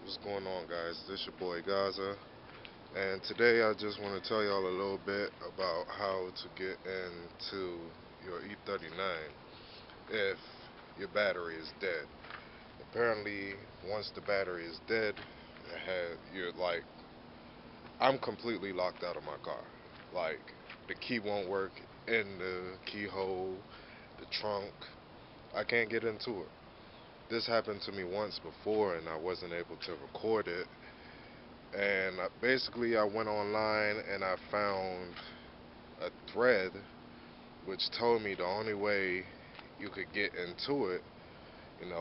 What's going on, guys? This your boy Gaza, and today I just want to tell y'all a little bit about how to get into your E39 if your battery is dead. Apparently, once the battery is dead, you're like, I'm completely locked out of my car. Like, the key won't work in the keyhole, the trunk. I can't get into it. This happened to me once before, and I wasn't able to record it. And basically, I went online and I found a thread which told me the only way you could get into it,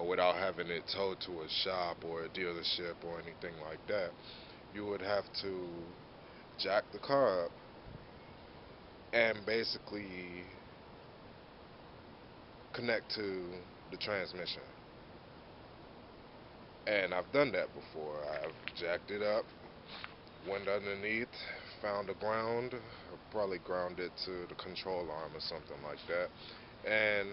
without having it towed to a shop or a dealership or anything like that, you would have to jack the car up and basically connect to the transmission. And I've done that before. I've jacked it up, went underneath, found the ground, probably ground it to the control arm or something like that, and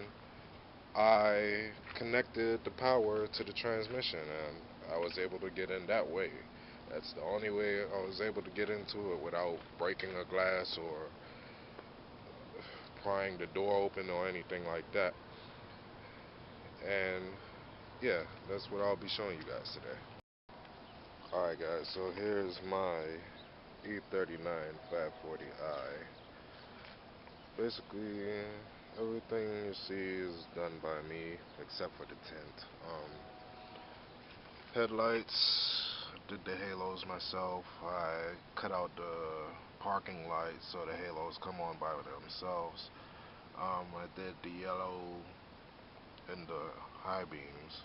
I connected the power to the transmission, and I was able to get in that way. That's the only way I was able to get into it without breaking a glass or prying the door open or anything like that. And yeah, that's what I'll be showing you guys today. Alright guys, so here's my E39 540i. Basically, everything you see is done by me except for the tint. Headlights, did the halos myself. I cut out the parking lights so the halos come on by themselves. I did the yellow and the high beams.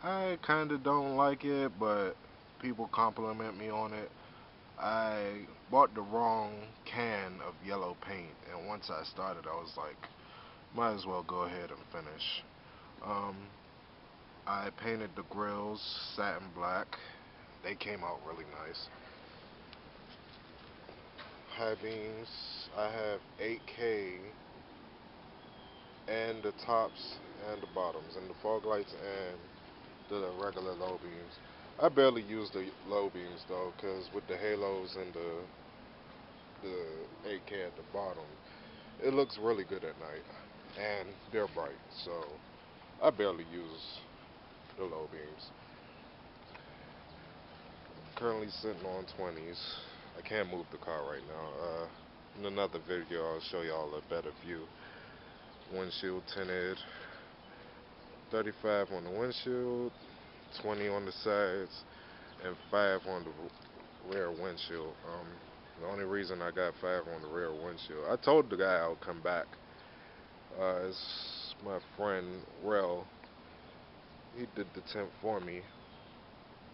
I kinda don't like it, but people compliment me on it. I bought the wrong can of yellow paint, and once I started, I was like, might as well go ahead and finish. Um, I painted the grills satin black. They came out really nice. High beams, I have 8K and the tops and the bottoms, and the fog lights and the regular low beams. I barely use the low beams though, because with the halos and the 8K at the bottom, it looks really good at night, and they're bright, so I barely use the low beams. Currently sitting on 20s. I can't move the car right now. In another video, I'll show y'all a better view. Windshield tinted, 35 on the windshield, 20 on the sides, and 5 on the rear windshield. The only reason I got 5 on the rear windshield, I told the guy I would come back. It's my friend Rel. He did the tint for me,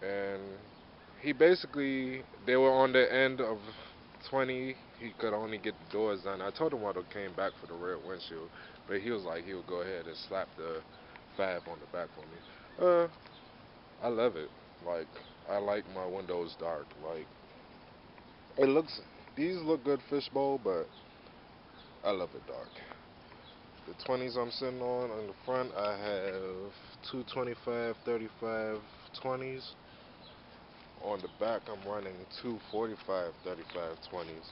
and they were on the end of 20. He could only get the doors done. I told him I would have came back for the rear windshield, but he was like he would go ahead and slap the 5 on the back for me. I love it. Like, I like my windows dark. Like, it looks, these look good fishbowl, but I love it dark. The 20s I'm sitting on the front, I have two 25, 35 20s. On the back, I'm running two 45, 35 20s.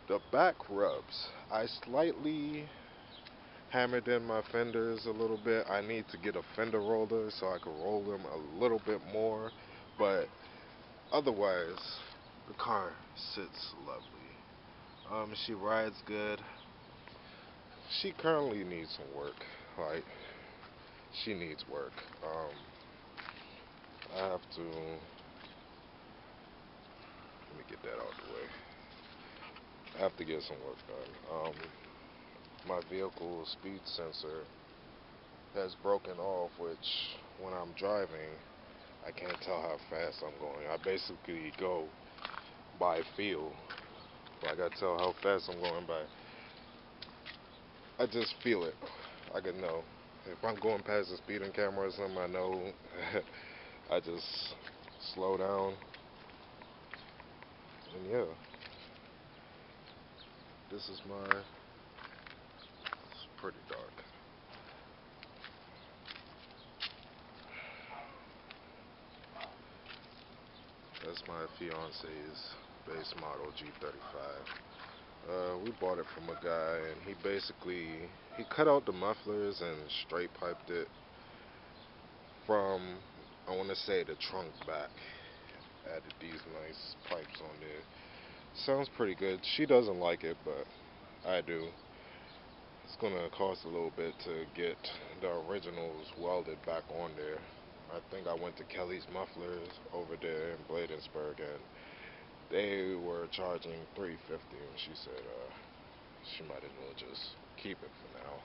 The back rubs, I slightly hammered in my fenders a little bit. I need to get a fender roller so I can roll them a little bit more, but otherwise, the car sits lovely. She rides good. She currently needs some work. Like, she needs work. I have to, let me get that out of the way. I have to get some work done. My vehicle speed sensor has broken off, which when I'm driving, I can't tell how fast I'm going. I basically go by feel. Like, I tell how fast I'm going by. I just feel it. I can know. If I'm going past the speeding camera or something, I know. I just slow down. And yeah, this is it's pretty dark. That's my fiance's base model G35. We bought it from a guy, and he cut out the mufflers and straight piped it from, I want to say, the trunk back. Added these nice pipes on there. Sounds pretty good. She doesn't like it, but I do. It's gonna cost a little bit to get the originals welded back on there. I think I went to Kelly's Mufflers over there in Bladensburg, and they were charging $350, and she said she might as well just keep it for now.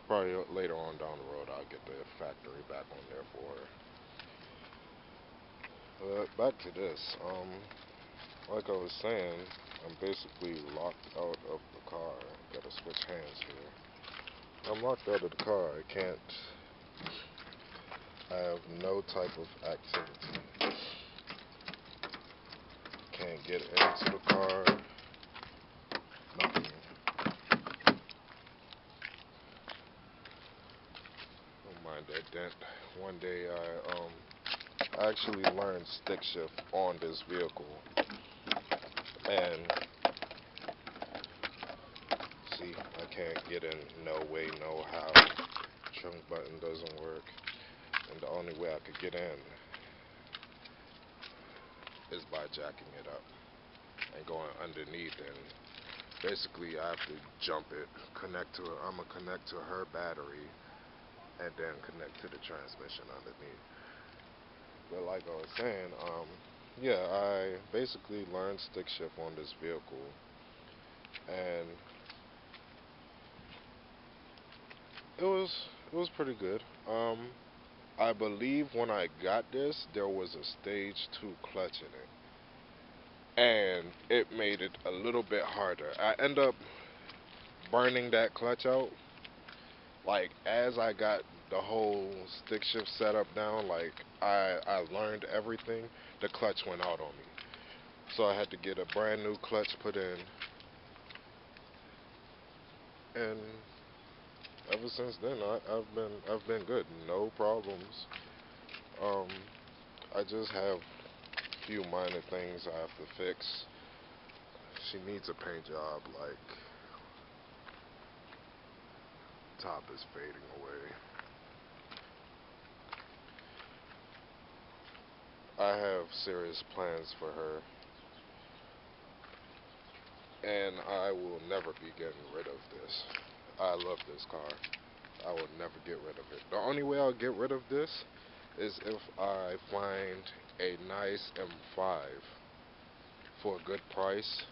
Probably later on down the road I'll get the factory back on there for her. Back to this. Like I was saying, I'm basically locked out of the car. Gotta switch hands here. I'm locked out of the car. I have no type of activity. Can't get into the car. Nothing. Don't mind that dent. One day I actually learned stick shift on this vehicle, and see, I can't get in, no way, no how. Trunk button doesn't work, and the only way I could get in is by jacking it up and going underneath, and basically I have to jump it, connect to her. I'm gonna connect to her battery and then connect to the transmission underneath. But like I was saying, yeah, I basically learned stick shift on this vehicle, and it was pretty good. I believe when I got this, there was a stage 2 clutch in it, and it made it a little bit harder. I end up burning that clutch out. Like, as I got the whole stick shift setup down, like I learned everything, the clutch went out on me. So I had to get a brand new clutch put in, and ever since then I've been good, no problems. Um, I just have a few minor things I have to fix. She needs a paint job, like top is fading away. I have serious plans for her, and I will never be getting rid of this. I love this car. I will never get rid of it. The only way I'll get rid of this is if I find a nice M5 for a good price.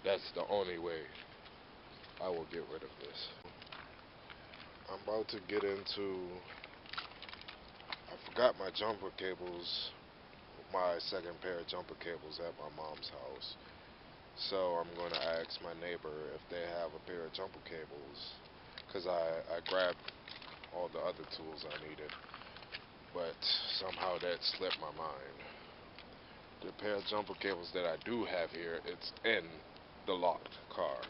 That's the only way I will get rid of this. I'm about to get into, I forgot my jumper cables, my second pair of jumper cables at my mom's house. So I'm going to ask my neighbor if they have a pair of jumper cables, because I grabbed all the other tools I needed, but somehow that slipped my mind. The pair of jumper cables that I do have here, it's in the locked car.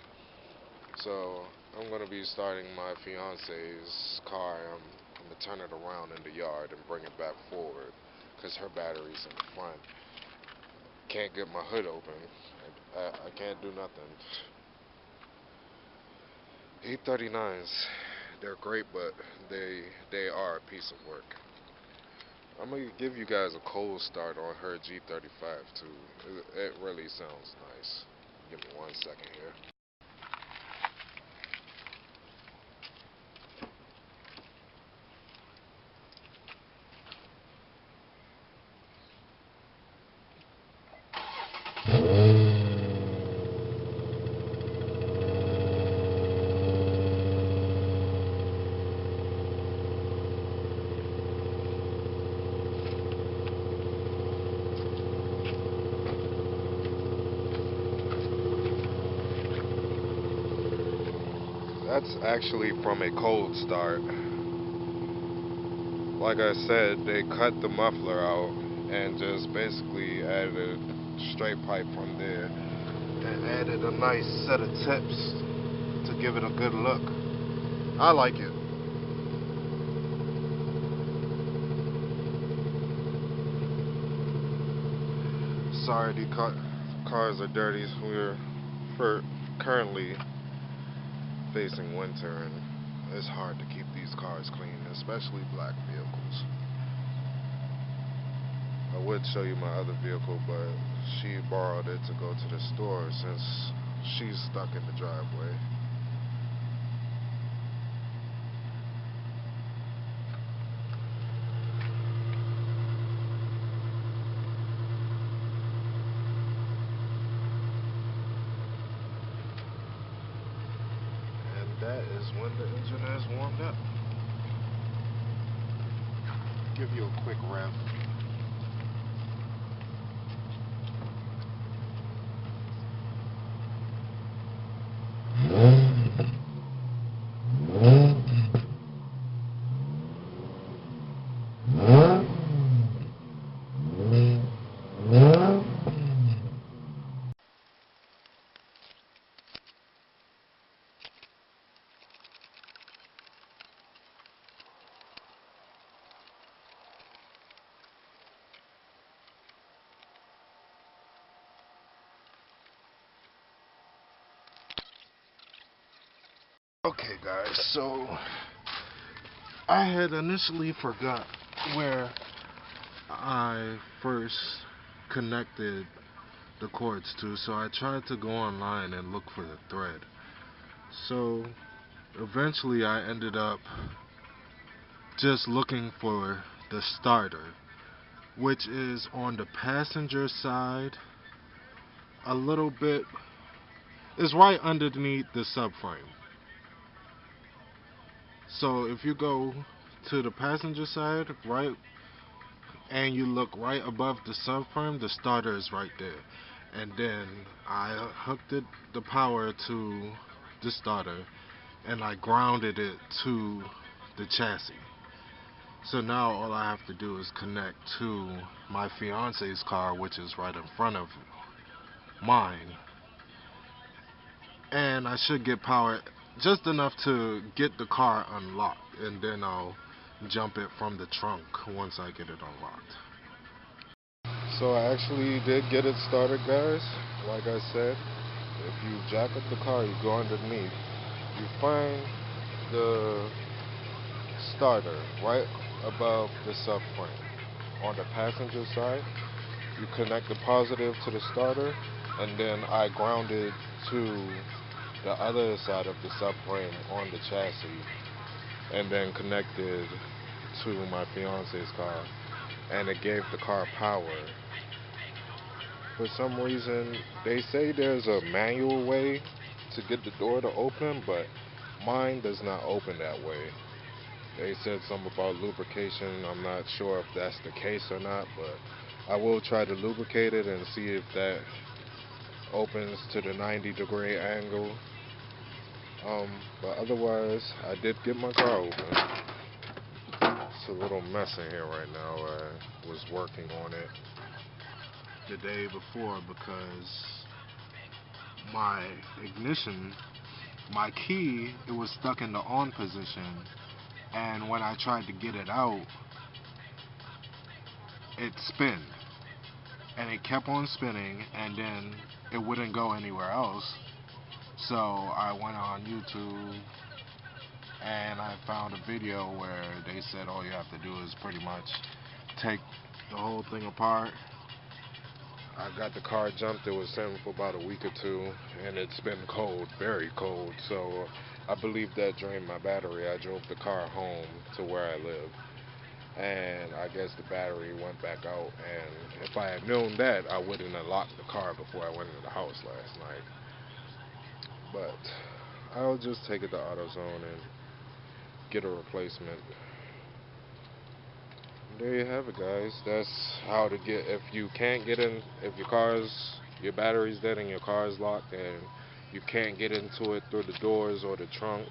So I'm going to be starting my fiance's car. I'm going to turn it around in the yard and bring it back forward, because her battery's in front. Can't get my hood open. I can't do nothing. E39s, they're great, but they are a piece of work. I'm gonna give you guys a cold start on her G35 too. It really sounds nice. Give me 1 second here. That's actually from a cold start. Like I said, they cut the muffler out and just basically added straight pipe from there and added a nice set of tips to give it a good look. I like it. Sorry, the cars are dirty. We're currently facing winter, and it's hard to keep these cars clean, especially black vehicles. I would show you my other vehicle, but she borrowed it to go to the store since she's stuck in the driveway. And that is when the engine has warmed up. Give you a quick rev. Okay guys, so I had initially forgot where I first connected the cords to, so I tried to go online and look for the thread. So eventually I ended up just looking for the starter, which is on the passenger side a little bit. It's right underneath the subframe. So if you go to the passenger side, right, and you look right above the subframe, the starter is right there. And then I hooked the power to the starter, and I grounded it to the chassis. So now all I have to do is connect to my fiance's car, which is right in front of mine, and I should get power just enough to get the car unlocked, and then I'll jump it from the trunk once I get it unlocked. So I actually did get it started, guys. Like I said, if you jack up the car, you go underneath, you find the starter right above the subframe. On the passenger side, you connect the positive to the starter, and then I grounded to the other side of the subframe on the chassis, and then connected to my fiance's car, and it gave the car power. For some reason, they say there's a manual way to get the door to open, but mine does not open that way. They said something about lubrication. I'm not sure if that's the case or not, but I will try to lubricate it and see if that opens to the 90-degree angle. But otherwise, I did get my car open. It's a little mess in here right now. I was working on it the day before because my ignition, my key, it was stuck in the on position, and when I tried to get it out, it spun, and it kept on spinning, and then it wouldn't go anywhere else. So I went on YouTube and I found a video where they said all you have to do is pretty much take the whole thing apart. I got the car jumped. It was sitting for about a week or two, and it's been cold, very cold. So I believe that drained my battery. I drove the car home to where I live, and I guess the battery went back out. And if I had known that, I wouldn't have locked the car before I went into the house last night. But I'll just take it to AutoZone and get a replacement. There you have it, guys. That's how to get, if you can't get in, if your battery's dead and your car is locked and you can't get into it through the doors or the trunk,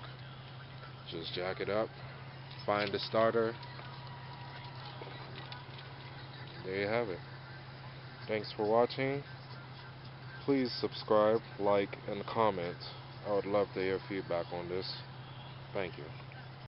just jack it up, find the starter. There you have it. Thanks for watching. Please subscribe, like, and comment. I would love to hear feedback on this. Thank you.